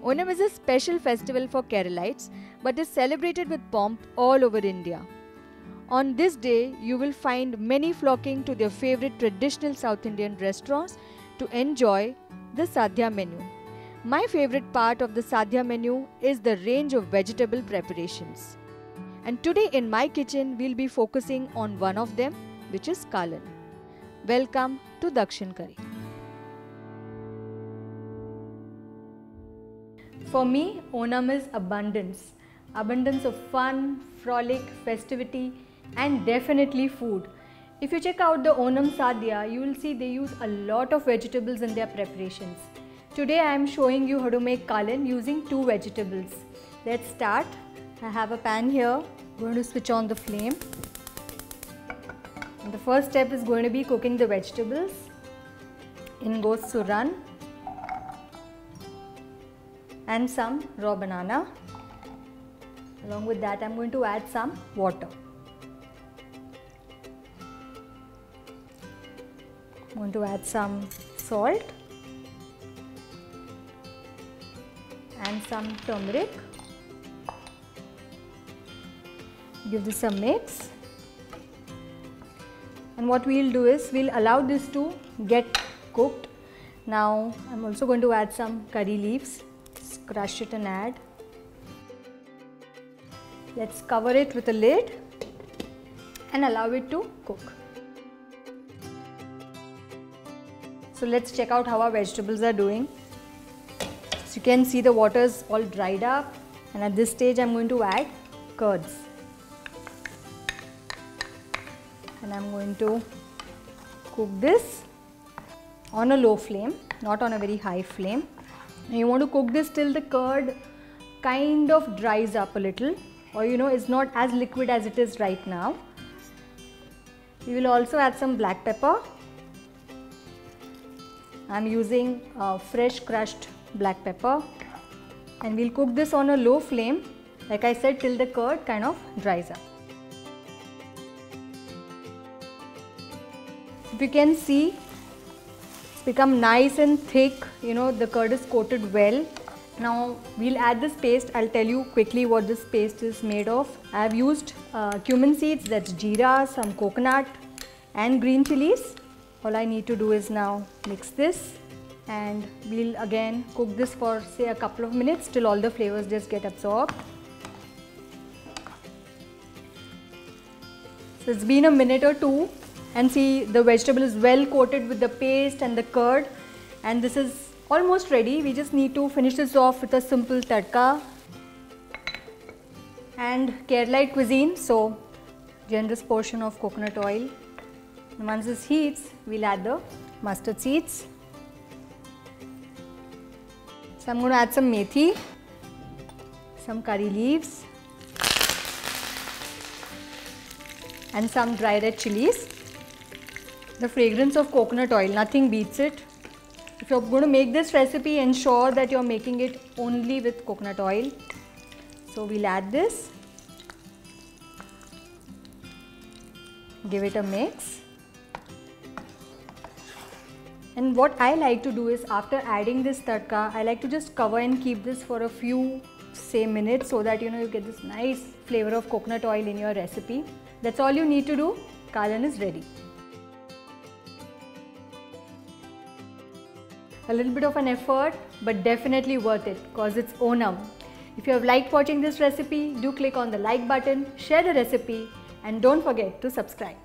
Onam is a special festival for Keralites but is celebrated with pomp all over India. On this day, you will find many flocking to their favorite traditional South Indian restaurants to enjoy the Sadhya menu. My favorite part of the Sadhya menu is the range of vegetable preparations. And today in my kitchen, we'll be focusing on one of them, which is Kalan. Welcome to Dakshin Curry. For me, Onam is abundance. Abundance of fun, frolic, festivity, and definitely food. If you check out the Onam Sadhya, you will see they use a lot of vegetables in their preparations. Today I am showing you how to make Kalan using 2 vegetables. Let's start. I have a pan here. I'm going to switch on the flame. And the first step is going to be cooking the vegetables. In goes suran and some raw banana. Along with that, I'm going to add some water. I'm going to add some salt and some turmeric. Give this a mix. And what we'll do is we'll allow this to get cooked. Now I'm also going to add some curry leaves. Just crush it and add. Let's cover it with a lid and allow it to cook. So let's check out how our vegetables are doing. So you can see the water is all dried up, and at this stage I'm going to add curds. And I'm going to cook this on a low flame, not on a very high flame. And you want to cook this till the curd kind of dries up a little, or is not as liquid as it is right now. We will also add some black pepper. I'm using fresh crushed black pepper, and we'll cook this on a low flame, like I said, till the curd kind of dries up. If you can see, it's become nice and thick, the curd is coated well. Now we'll add this paste. I'll tell you quickly what this paste is made of. I have used cumin seeds, that's jeera, some coconut and green chilies. All I need to do is now mix this, and we'll again cook this for say a couple of minutes till all the flavors just get absorbed. So it's been a minute or two, and see the vegetable is well coated with the paste and the curd, and this is almost ready. We just need to finish this off with a simple tadka and Keralite cuisine, so generous portion of coconut oil. And once this heats, we'll add the mustard seeds. So I'm going to add some methi, some curry leaves and some dry red chilies. The fragrance of coconut oil, nothing beats it. If you're going to make this recipe, ensure that you're making it only with coconut oil. So we'll add this, give it a mix. And what I like to do is, after adding this tadka, I like to just cover and keep this for a few minutes, so that you get this nice flavor of coconut oil in your recipe. That's all you need to do. Kalan is ready. A little bit of an effort, but definitely worth it, because it's Onam. If you have liked watching this recipe, do click on the like button, share the recipe, and don't forget to subscribe.